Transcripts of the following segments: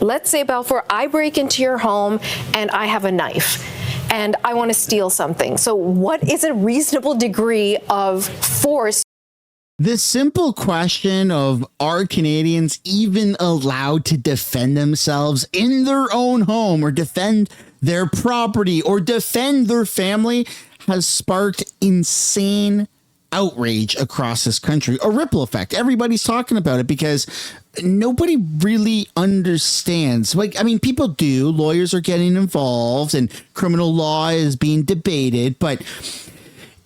let's say, Balfour, I break into your home and I have a knife and I want to steal something. So what is a reasonable degree of force? The simple question of, are Canadians even allowed to defend themselves in their own home or defend their property or defend their family, has sparked insane outrage across this country. A ripple effect. Everybody's talking about it because nobody really understands. Like, I mean, people do. Lawyers are getting involved and criminal law is being debated, but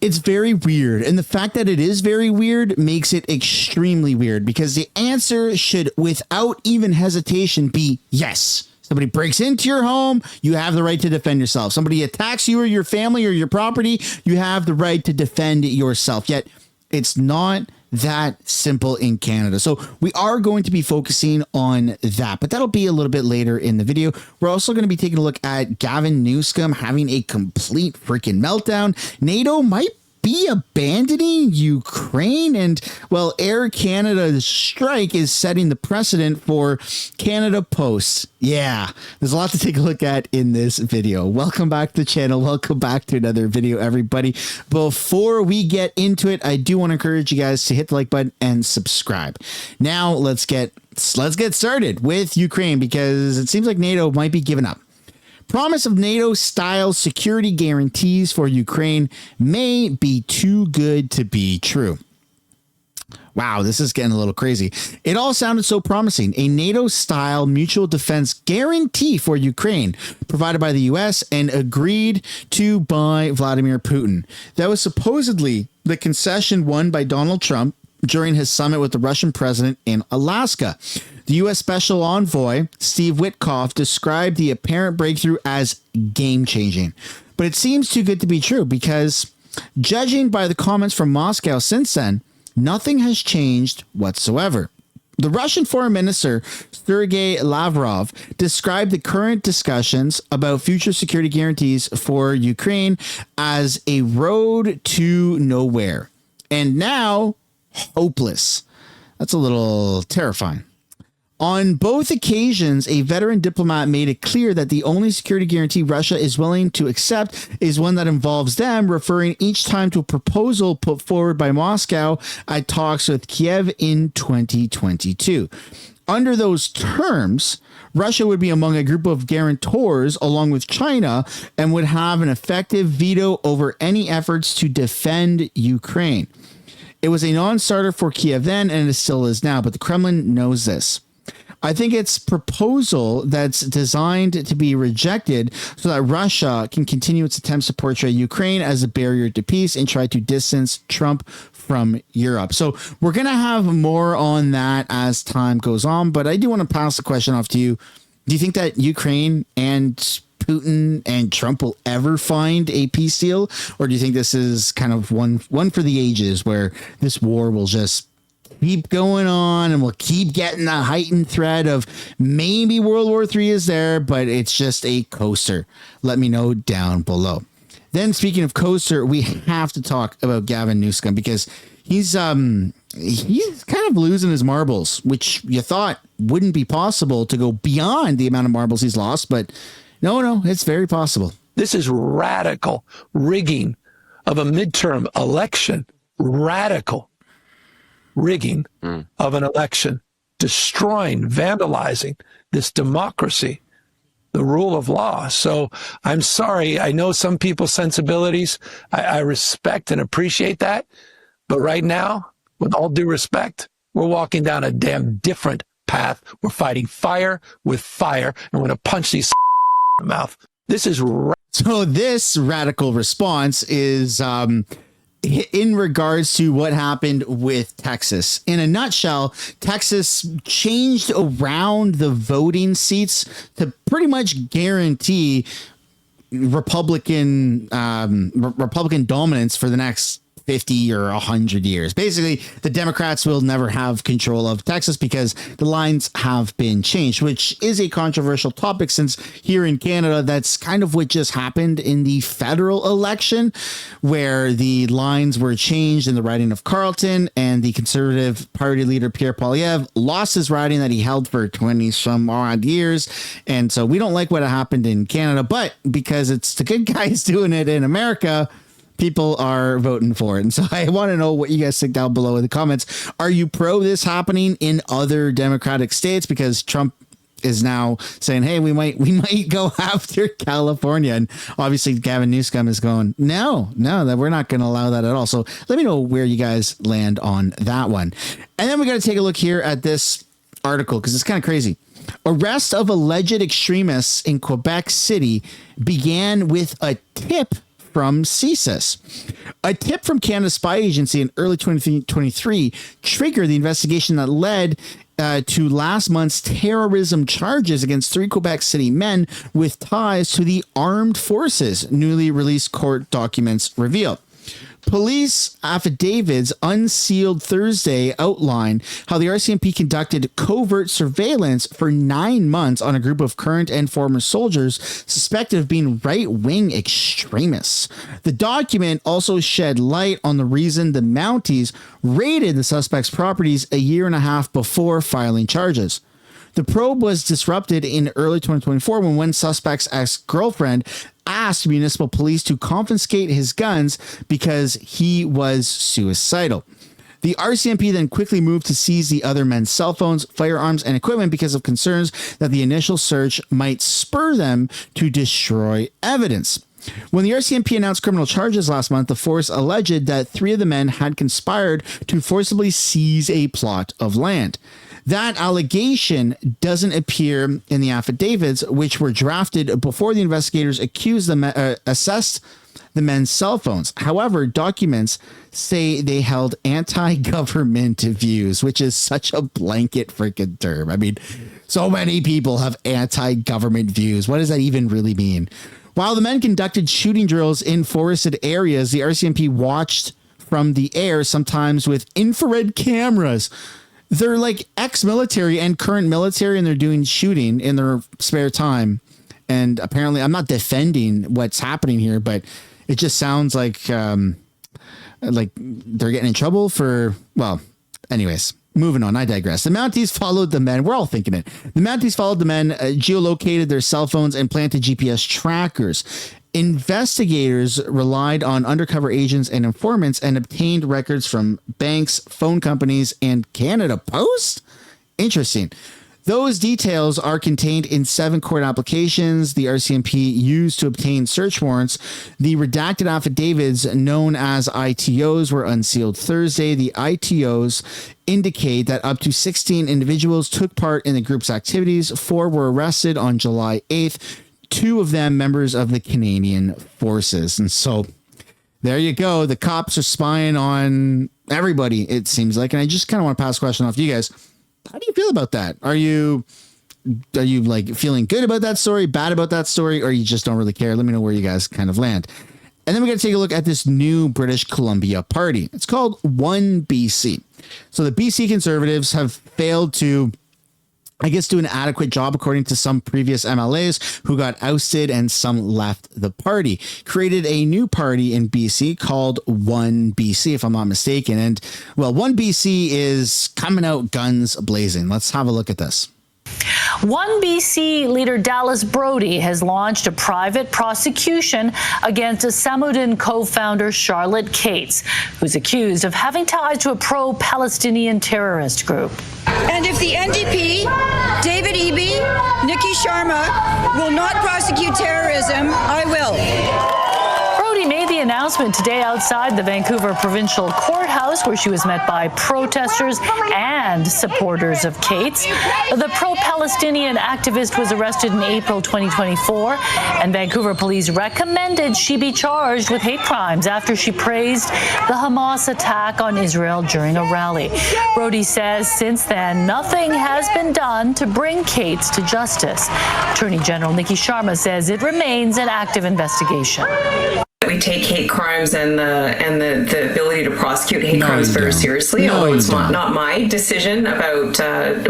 it's very weird. And the fact that it is very weird makes it extremely weird, because the answer should, without even hesitation, be yes. Somebody breaks into your home, you have the right to defend yourself. Somebody attacks you or your family or your property, you have the right to defend yourself. Yet it's not that simple in Canada. So we are going to be focusing on that, but that'll be a little bit later in the video. We're also going to be taking a look at Gavin Newsom having a complete freaking meltdown. NATO might be abandoning Ukraine, and well, Air Canada's strike is setting the precedent for Canada Post. Yeah, there's a lot to take a look at in this video. Welcome back to the channel. Welcome back to another video, everybody. Before we get into it, I do want to encourage you guys to hit the like button and subscribe. Now let's get started with Ukraine, because it seems like NATO might be giving up. Promise of NATO-style security guarantees for Ukraine may be too good to be true. Wow, this is getting a little crazy. It all sounded so promising. A NATO-style mutual defense guarantee for Ukraine provided by the U.S. and agreed to by Vladimir Putin. That was supposedly the concession won by Donald Trump during his summit with the Russian president in Alaska. The U.S. Special Envoy, Steve Witkoff, described the apparent breakthrough as game-changing. But it seems too good to be true, because judging by the comments from Moscow since then, nothing has changed whatsoever. The Russian Foreign Minister, Sergei Lavrov, described the current discussions about future security guarantees for Ukraine as a road to nowhere, and now hopeless. That's a little terrifying. On both occasions, a veteran diplomat made it clear that the only security guarantee Russia is willing to accept is one that involves them, referring each time to a proposal put forward by Moscow at talks with Kiev in 2022. Under those terms, Russia would be among a group of guarantors along with China and would have an effective veto over any efforts to defend Ukraine. It was a non-starter for Kiev then, and it still is now, but the Kremlin knows this. I think it's proposal that's designed to be rejected so that Russia can continue its attempts to portray Ukraine as a barrier to peace and try to distance Trump from Europe. So we're going to have more on that as time goes on, but I do want to pass the question off to you. Do you think that Ukraine and Putin and Trump will ever find a peace deal? Or do you think this is kind of one for the ages, where this war will just keep going on and we'll keep getting the heightened threat of maybe World War III is there, but it's just a coaster? Let me know down below. Then, speaking of coaster, we have to talk about Gavin Newsom, because he's kind of losing his marbles, which you thought wouldn't be possible to go beyond the amount of marbles he's lost, but no, it's very possible. This is radical rigging of a midterm election. Radical rigging of an election, destroying, vandalizing this democracy, the rule of law. So I'm sorry. I know some people's sensibilities. I respect and appreciate that. But right now, with all due respect, we're walking down a damn different path. We're fighting fire with fire, and we're going to punch these in the mouth. This is so this radical response is in regards to what happened with Texas. In a nutshell, Texas changed around the voting seats to pretty much guarantee Republican dominance for the next 50 or 100 years. Basically, the Democrats will never have control of Texas because the lines have been changed, which is a controversial topic since here in Canada, that's kind of what just happened in the federal election, where the lines were changed in the riding of Carleton, and the Conservative Party leader Pierre Poilievre lost his riding that he held for 20 some odd years. And so we don't like what happened in Canada, but because it's the good guys doing it in America, people are voting for it. And so I want to know what you guys think down below in the comments. Are you pro this happening in other Democratic states? Because Trump is now saying, hey, we might go after California. And obviously Gavin Newsom is going, no, that we're not going to allow that at all. So let me know where you guys land on that one. And then we got to take a look here at this article because it's kind of crazy. Arrest of alleged extremists in Quebec City began with a tip from CSIS. A tip from Canada's spy agency in early 2023 triggered the investigation that led to last month's terrorism charges against 3 Quebec City men with ties to the armed forces, newly released court documents reveal. Police affidavits unsealed Thursday outline how the RCMP conducted covert surveillance for 9 months on a group of current and former soldiers suspected of being right-wing extremists. The document also shed light on the reason the Mounties raided the suspects' properties a year and a half before filing charges. The probe was disrupted in early 2024 when one suspect's ex-girlfriend asked municipal police to confiscate his guns because he was suicidal. The RCMP then quickly moved to seize the other men's cell phones, firearms, and equipment because of concerns that the initial search might spur them to destroy evidence. When the RCMP announced criminal charges last month, the force alleged that 3 of the men had conspired to forcibly seize a plot of land. That allegation doesn't appear in the affidavits, which were drafted before the investigators assessed the men's cell phones. However, documents say they held anti-government views, which is such a blanket freaking term. I mean, so many people have anti-government views. What does that even really mean? While the men conducted shooting drills in forested areas, the RCMP watched from the air, sometimes with infrared cameras. They're like ex-military and current military, and they're doing shooting in their spare time. And apparently, I'm not defending what's happening here, but it just sounds like they're getting in trouble for, well, anyways. Moving on, I digress. The Mounties followed the men. We're all thinking it. The Mounties followed the men, geolocated their cell phones, and planted GPS trackers. Investigators relied on undercover agents and informants and obtained records from banks, phone companies, and Canada Post? Interesting. Those details are contained in 7 court applications the RCMP used to obtain search warrants. The redacted affidavits, known as ITOs, were unsealed Thursday. The ITOs indicate that up to 16 individuals took part in the group's activities. 4 were arrested on July 8th, 2 of them members of the Canadian Forces. And so there you go. The cops are spying on everybody, it seems like. And I just kind of want to pass a question off to you guys. How do you feel about that? Are you like feeling good about that story, bad about that story, or you just don't really care? Let me know where you guys kind of land. And then we got to take a look at this new British Columbia party. It's called One BC. So the BC Conservatives have failed to, I guess, do an adequate job, according to some previous MLAs who got ousted and some left the party. Created a new party in BC called One BC, if I'm not mistaken. And, well, One BC is coming out guns blazing. Let's have a look at this. One BC leader Dallas Brody has launched a private prosecution against Samuddin co-founder Charlotte Cates, who's accused of having ties to a pro-Palestinian terrorist group. And if the NDP, David Eby, Nikki Sharma will not prosecute terrorism, I will. Brody made the announcement today outside the Vancouver Provincial Courthouse, where she was met by protesters and supporters of Cates. The pro-Palestinian activist was arrested in April 2024, and Vancouver police recommended she be charged with hate crimes after she praised the Hamas attack on Israel during a rally. Brody says since then, nothing has been done to bring Cates to justice. Attorney General Nikki Sharma says it remains an active investigation. We take hate crimes and the ability to prosecute hate crimes you very don't. seriously, No, although you it's don't. not my decision about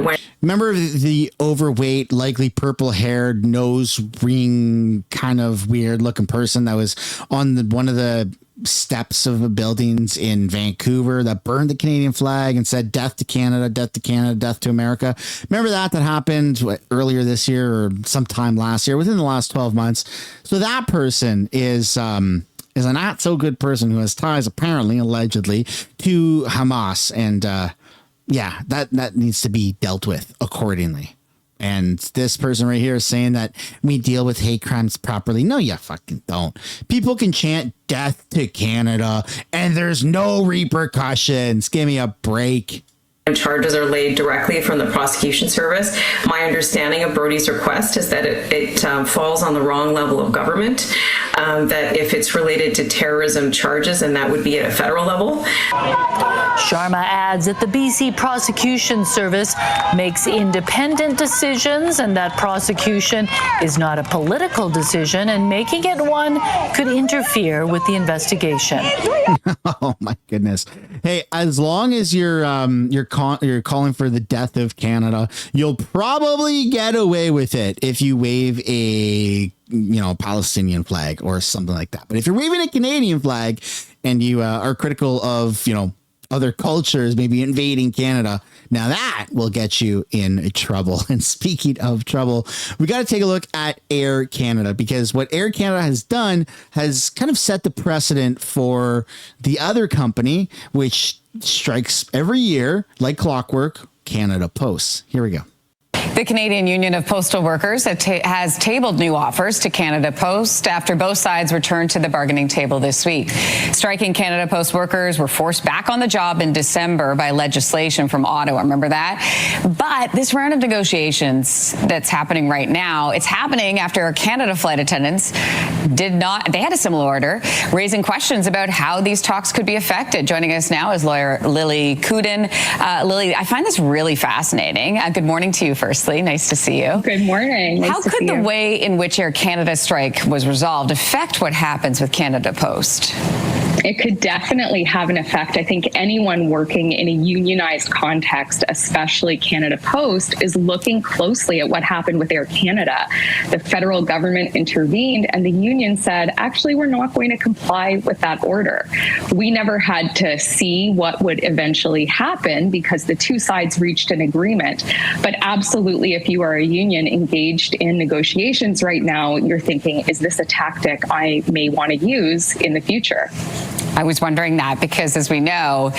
when. Remember the overweight, likely purple-haired, nose ring, kind of weird-looking person that was on one of the steps of the buildings in Vancouver that burned the Canadian flag and said "Death to Canada, death to Canada, death to America"? Remember that happened earlier this year or sometime last year, within the last 12 months. So that person is a not so good person who has ties, apparently, allegedly, to Hamas, and yeah, that needs to be dealt with accordingly. And this person right here is saying that we deal with hate crimes properly. No, you fucking don't. People can chant "Death to Canada" and there's no repercussions. Give me a break. Charges are laid directly from the prosecution service. My understanding of Brody's request is that it falls on the wrong level of government, that if it's related to terrorism charges, then that would be at a federal level. Sharma adds that the BC Prosecution Service makes independent decisions and that prosecution is not a political decision, and making it one could interfere with the investigation. Oh my goodness. Hey, as long as you're calling for the death of Canada, you'll probably get away with it if you wave a Palestinian flag or something like that. But if you're waving a Canadian flag and you are critical of other cultures maybe invading Canada, now that will get you in trouble. And speaking of trouble, we got to take a look at Air Canada, because what Air Canada has done has kind of set the precedent for the other company, which strikes every year like clockwork, Canada Post. Here we go. The Canadian Union of Postal Workers has tabled new offers to Canada Post after both sides returned to the bargaining table this week. Striking Canada Post workers were forced back on the job in December by legislation from Ottawa. Remember that? But this round of negotiations that's happening right now, it's happening after Canada flight attendants they had a similar order, raising questions about how these talks could be affected. Joining us now is lawyer Lily Kuden. Lily, I find this really fascinating. Good morning to you first. Nice to see you. Good morning. How could the way in which Air Canada strike was resolved affect what happens with Canada Post? It could definitely have an effect. I think anyone working in a unionized context, especially Canada Post, is looking closely at what happened with Air Canada. The federal government intervened and the union said, actually, we're not going to comply with that order. We never had to see what would eventually happen because the two sides reached an agreement. But absolutely, if you are a union engaged in negotiations right now, you're thinking, is this a tactic I may want to use in the future? I was wondering that because, as we know,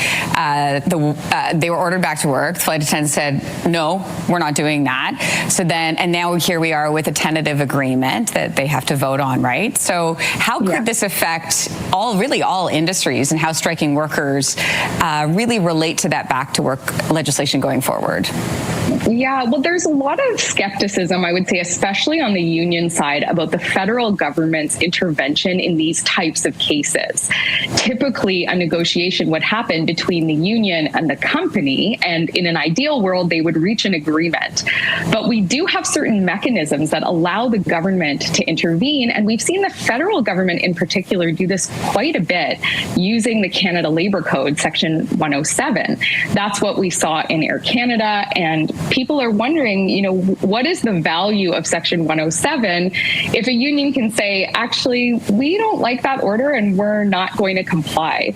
they were ordered back to work. The flight attendant said, no, we're not doing that. So then, and now here we are with a tentative agreement that they have to vote on, right? So how could this affect all industries, and how striking workers really relate to that back to work legislation going forward? Yeah, well, there's a lot of skepticism, I would say, especially on the union side, about the federal government's intervention in these types of cases. Typically, a negotiation would happen between the union and the company, and in an ideal world, they would reach an agreement. But we do have certain mechanisms that allow the government to intervene, and we've seen the federal government in particular do this quite a bit using the Canada Labour Code, Section 107. That's what we saw in Air Canada, and people are wondering, what is the value of Section 107 if a union can say, actually, we don't like that order and we're not going to comply.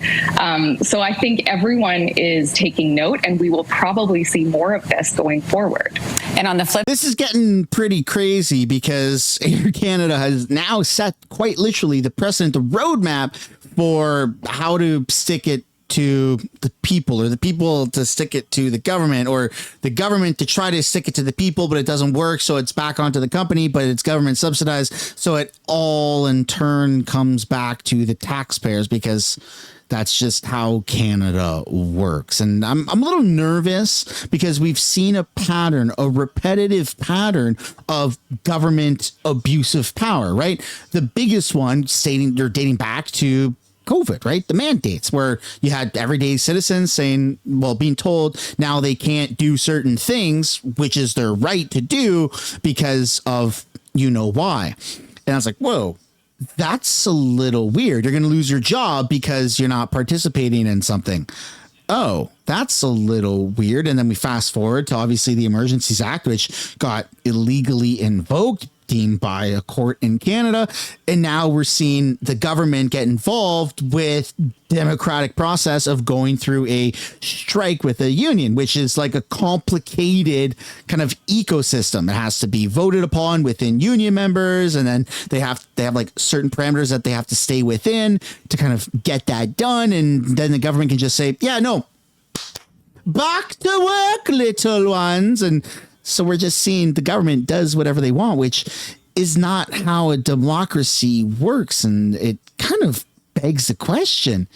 So I think everyone is taking note, and we will probably see more of this going forward. And on the flip, this is getting pretty crazy because Air Canada has now set quite literally the precedent, the roadmap for how to stick it to the people, or the people to stick it to the government, or the government to try to stick it to the people, but it doesn't work. So it's back onto the company, but it's government subsidized. So it all in turn comes back to the taxpayers, because that's just how Canada works. And I'm a little nervous because we've seen a pattern, a repetitive pattern of government abuse of power, right? The biggest one dating back to COVID, right? The mandates, where you had everyday citizens being told now they can't do certain things, which is their right to do because of why. And I was like, whoa, that's a little weird. You're going to lose your job because you're not participating in something. Oh, that's a little weird. And then we fast forward to obviously the Emergencies Act, which got illegally invoked, deemed by a court in Canada. And now we're seeing the government get involved with democratic process of going through a strike with a union, which is like a complicated kind of ecosystem. It has to be voted upon within union members, and then they have like certain parameters that they have to stay within to kind of get that done. And then the government can just say, yeah, no, back to work, little ones. And so we're just seeing the government does whatever they want, which is not how a democracy works. And it kind of begs the question,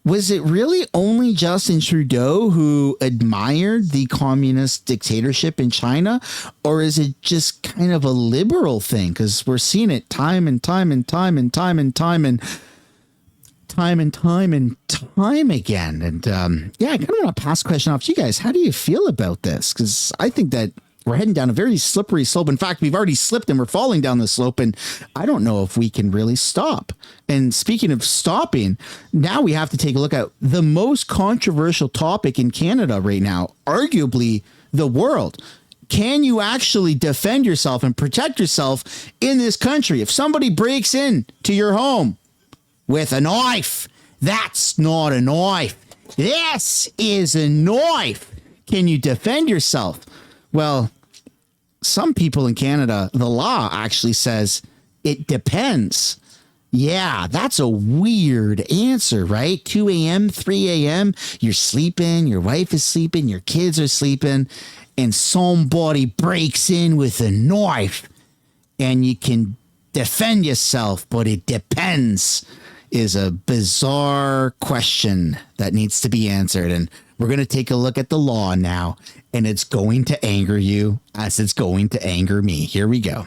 was it really only Justin Trudeau who admired the communist dictatorship in China? Or is it just kind of a liberal thing? Because we're seeing it time and time and time and time and time and time and time and time again. And yeah, I kind of want to pass the question off to you guys. How do you feel about this? Because I think that we're heading down a very slippery slope. In fact, we've already slipped and we're falling down the slope, and I don't know if we can really stop. And speaking of stopping, now we have to take a look at the most controversial topic in Canada right now, arguably the world. Can you actually defend yourself and protect yourself in this country? If somebody breaks in to your home with a knife, that's not a knife. This is a knife. Can you defend yourself? Well, some people in Canada, the law actually says it depends. Yeah, that's a weird answer, right? 2 a.m., 3 a.m., you're sleeping, your wife is sleeping, your kids are sleeping, and somebody breaks in with a knife, and you can defend yourself, but it depends, is a bizarre question that needs to be answered. And we're going to take a look at the law now, and it's going to anger you as it's going to anger me. Here we go.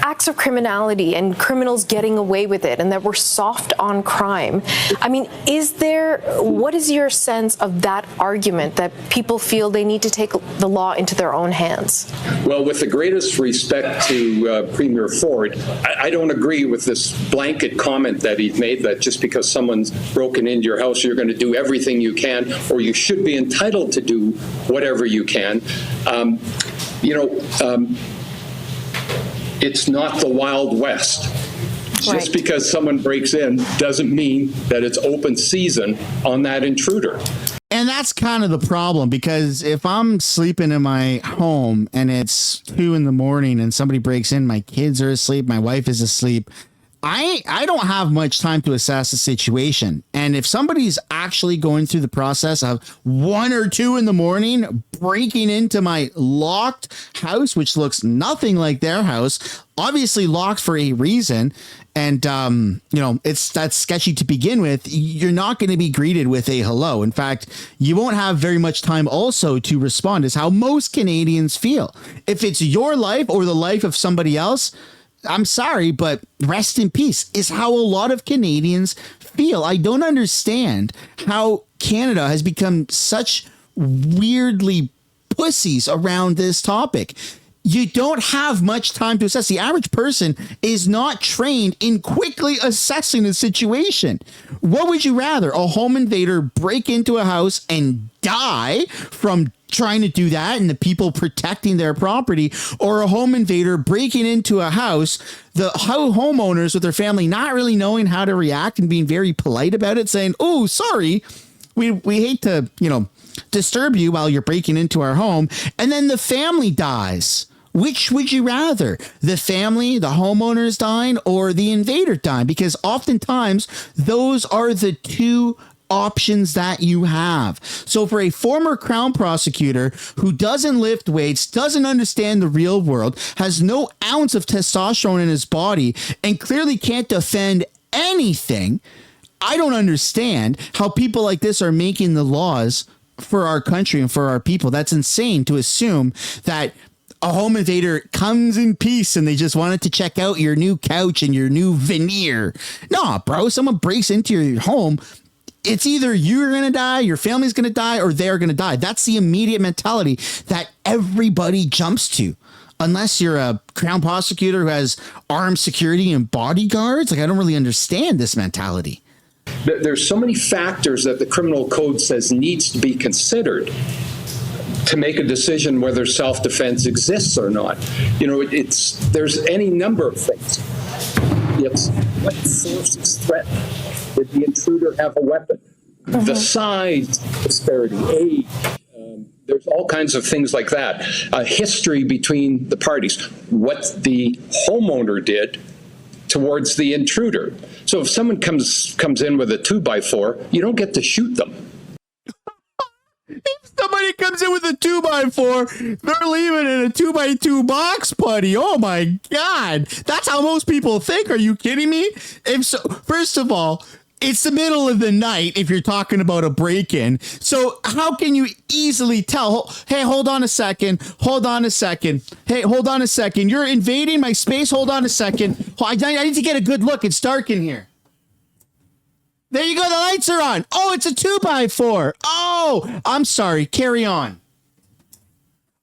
Acts of criminality and criminals getting away with it, and that we're soft on crime. I mean, what is your sense of that argument that people feel they need to take the law into their own hands? Well, with the greatest respect to Premier Ford, I don't agree with this blanket comment that he's made that just because someone's broken into your house, you're going to do everything you can, or you should be entitled to do whatever you can. It's not the Wild West. Right. Just because someone breaks in doesn't mean that it's open season on that intruder. And that's kind of the problem, because if I'm sleeping in my home and it's 2 a.m. and somebody breaks in, my kids are asleep, my wife is asleep, I don't have much time to assess the situation. And if somebody's actually going through the process of 1 or 2 a.m. breaking into my locked house, which looks nothing like their house, obviously locked for a reason, and that's sketchy to begin with, you're not going to be greeted with a hello. In fact, you won't have very much time also to respond, is how most Canadians feel. If it's your life or the life of somebody else, I'm sorry, but rest in peace is how a lot of Canadians feel. I don't understand how Canada has become such weirdly pussies around this topic. You don't have much time to assess. The average person is not trained in quickly assessing the situation. What would you rather? A home invader break into a house and die from trying to do that and the people protecting their property, or a home invader breaking into a house, the homeowners with their family not really knowing how to react and being very polite about it, saying, oh, sorry, we hate to, disturb you while you're breaking into our home, and then the family dies. Which would you rather? The family, the homeowners dying, or the invader dying? Because oftentimes those are the two options that you have. So for a former Crown prosecutor who doesn't lift weights, doesn't understand the real world, has no ounce of testosterone in his body, and clearly can't defend anything, I don't understand how people like this are making the laws for our country and for our people. That's insane to assume that a home invader comes in peace and they just wanted to check out your new couch and your new veneer. Nah, bro, someone breaks into your home, it's either you're going to die, your family's going to die, or they're going to die. That's the immediate mentality that everybody jumps to. unless you're a Crown prosecutor who has armed security and bodyguards. Like, I don't really understand this mentality. There's so many factors that the criminal code says needs to be considered to make a decision whether self-defense exists or not. You know, there's any number of things. It's what force is threatened. Did the intruder have a weapon? The size disparity, age. There's all kinds of things like that. History between the parties. What the homeowner did towards the intruder. So if someone comes in with a 2x4, you don't get to shoot them. If somebody comes in with a 2x4, they're leaving in a 2x2 box, buddy. Oh my God. That's how most people think. Are you kidding me? If so, first of all, it's the middle of the night if you're talking about a break-in. So how can you easily tell? Hey, hold on a second. Hold on a second. Hey, hold on a second. You're invading my space. Hold on a second. I need to get a good look. It's dark in here. There you go. The lights are on. Oh, it's a 2x4. Oh, I'm sorry. Carry on.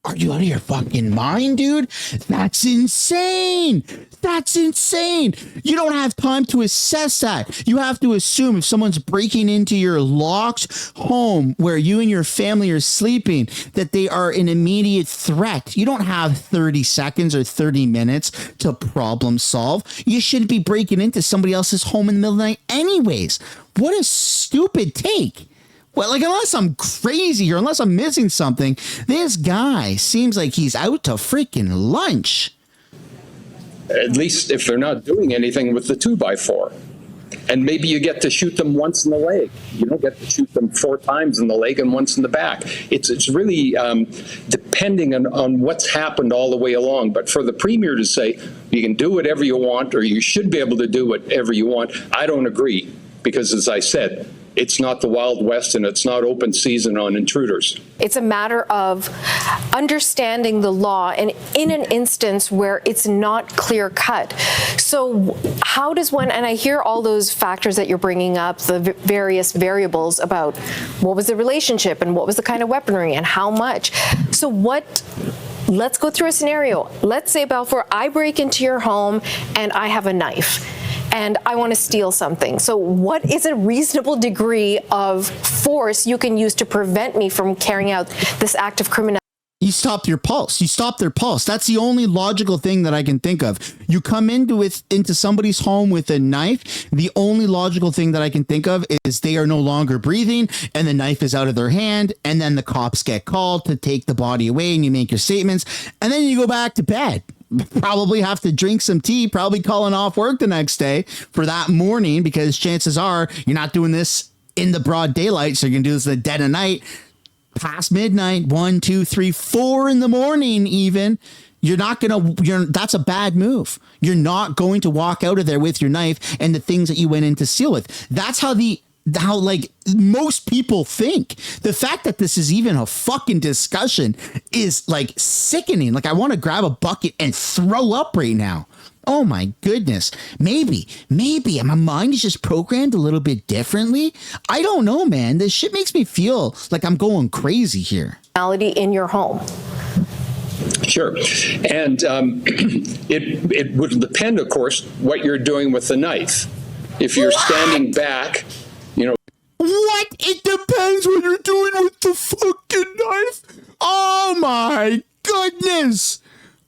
Are you out of your fucking mind, dude? That's insane. That's insane. You don't have time to assess that. You have to assume if someone's breaking into your locked home where you and your family are sleeping, that they are an immediate threat. You don't have 30 seconds or 30 minutes to problem solve. You shouldn't be breaking into somebody else's home in the middle of the night anyways. What a stupid take. Well, like, unless I'm crazy or unless I'm missing something, this guy seems like he's out to freaking lunch. At least if they're not doing anything with the 2x4. And maybe you get to shoot them once in the leg. You don't get to shoot them 4 times in the leg and once in the back. It's really depending on what's happened all the way along. But for the Premier to say, you can do whatever you want, or you should be able to do whatever you want, I don't agree. Because as I said, it's not the Wild West and it's not open season on intruders. It's a matter of understanding the law, and in an instance where it's not clear cut. So how does one, and I hear all those factors that you're bringing up, the various variables about what was the relationship and what was the kind of weaponry and how much. So let's go through a scenario. Let's say, Balfour, I break into your home and I have a knife and I want to steal something. So what is a reasonable degree of force you can use to prevent me from carrying out this act of criminality? You stopped your pulse. You stopped their pulse. That's the only logical thing that I can think of. You come into somebody's home with a knife. The only logical thing that I can think of is they are no longer breathing and the knife is out of their hand. And then the cops get called to take the body away and you make your statements. And then you go back to bed. Probably have to drink some tea, probably calling off work the next day for that morning, because chances are you're not doing this in the broad daylight. So you're going to do this in the dead of night. Past midnight, 1, 2, 3, 4 in the morning, even, that's a bad move. You're not going to walk out of there with your knife and the things that you went in to steal with. That's how like most people think. The fact that this is even a fucking discussion is like sickening. Like, I want to grab a bucket and throw up right now. Oh my goodness. Maybe my mind is just programmed a little bit differently. I don't know, man. This shit makes me feel like I'm going crazy here. In your home. Sure. And it would depend, of course, what you're doing with the knife. If you're standing back, What? It depends what you're doing with the fucking knife. Oh my goodness.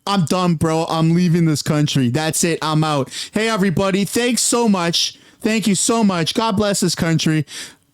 I'm done, bro. I'm leaving this country. That's it. I'm out. Hey, everybody. Thanks so much. Thank you so much. God bless this country.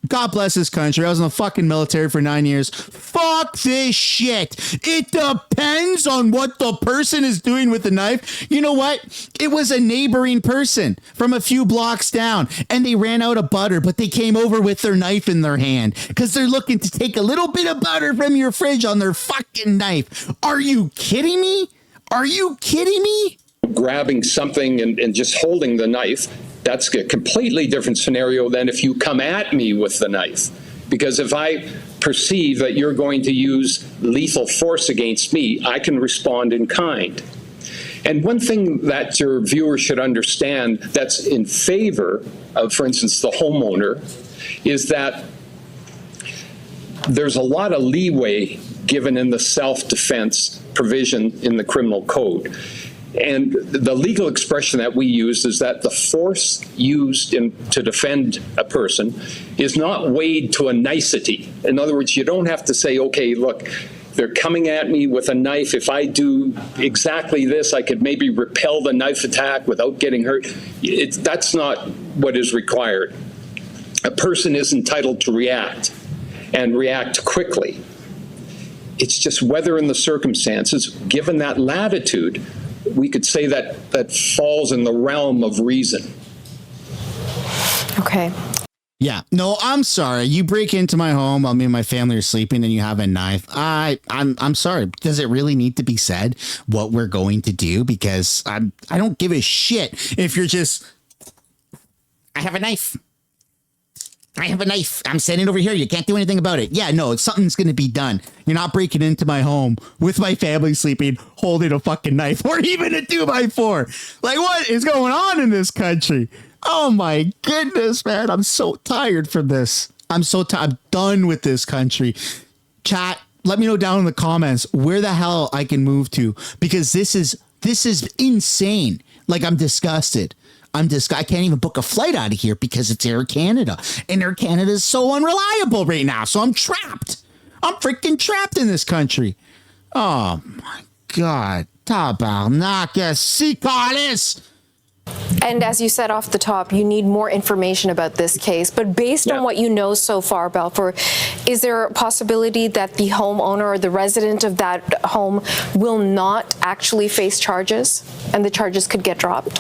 God bless this country. I was in the fucking military for 9 years. Fuck this shit. It depends on what the person is doing with the knife. You know what? It was a neighboring person from a few blocks down, and they ran out of butter, but they came over with their knife in their hand because they're looking to take a little bit of butter from your fridge on their fucking knife. Are you kidding me? Are you kidding me? Grabbing something and just holding the knife, that's a completely different scenario than if you come at me with the knife. Because if I perceive that you're going to use lethal force against me, I can respond in kind. And one thing that your viewers should understand that's in favor of, for instance, the homeowner, is that there's a lot of leeway given in the self-defense provision in the criminal code. And the legal expression that we use is that the force used to defend a person is not weighed to a nicety. In other words, you don't have to say, okay, look, they're coming at me with a knife. If I do exactly this, I could maybe repel the knife attack without getting hurt. That's not what is required. A person is entitled to react and react quickly. It's just whether in the circumstances, given that latitude, we could say that that falls in the realm of reason. Okay. Yeah. No, I'm sorry. You break into my home while me and my family are sleeping and you have a knife. I'm sorry. Does it really need to be said what we're going to do? Because I don't give a shit if you're just, I have a knife. I have a knife. I'm sitting over here. You can't do anything about it. Yeah, no, something's going to be done. You're not breaking into my home with my family sleeping, holding a fucking knife or even a 2x4. Like, what is going on in this country? Oh my goodness, man. I'm so tired from this. I'm done with this country. Chat, let me know down in the comments where the hell I can move to, because this is insane. Like, I'm disgusted. I can't even book a flight out of here because it's Air Canada. And Air Canada is so unreliable right now. So I'm trapped. I'm freaking trapped in this country. Oh my God. Tabarnak, sicales. And as you said off the top, you need more information about this case. But based on what you know so far, Balfour, is there a possibility that the homeowner or the resident of that home will not actually face charges and the charges could get dropped?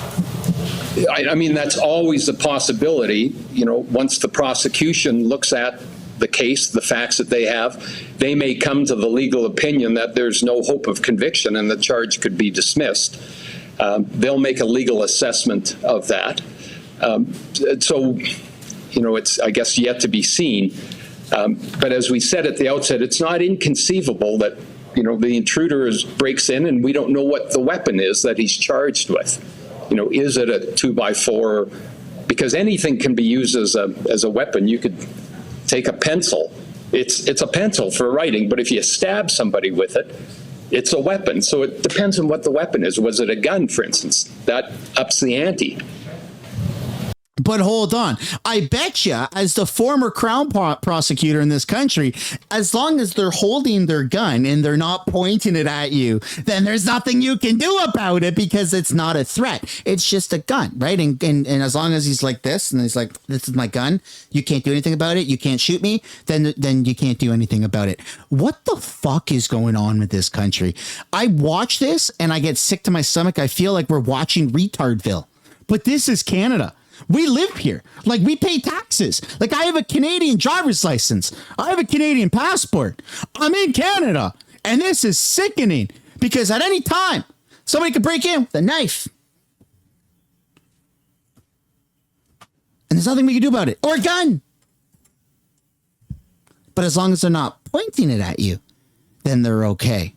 I mean, that's always a possibility. You know, once the prosecution looks at the case, the facts that they have, they may come to the legal opinion that there's no hope of conviction and the charge could be dismissed. They'll make a legal assessment of that. So, you know, it's, I guess, yet to be seen. But as we said at the outset, it's not inconceivable that, you know, the intruder breaks in and we don't know what the weapon is that he's charged with. You know, is it a 2x4? Because anything can be used as a weapon. You could take a pencil. It's a pencil for writing, but if you stab somebody with it, it's a weapon. So it depends on what the weapon is. Was it a gun, for instance? That ups the ante. But hold on. I bet you, as the former Crown prosecutor in this country, as long as they're holding their gun and they're not pointing it at you, then there's nothing you can do about it because it's not a threat. It's just a gun, right? And as long as he's like this and he's like, this is my gun, you can't do anything about it, you can't shoot me, then you can't do anything about it. What the fuck is going on with this country? I watch this and I get sick to my stomach. I feel like we're watching Retardville. But this is Canada. We live here. Like, we pay taxes. Like, I have a Canadian driver's license. I have a Canadian passport. I'm in Canada. And this is sickening because at any time, somebody could break in with a knife. And there's nothing we can do about it. Or a gun. But as long as they're not pointing it at you, then they're okay.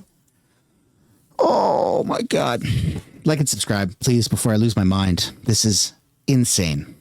Oh, my God. Like and subscribe, please, before I lose my mind. This is insane.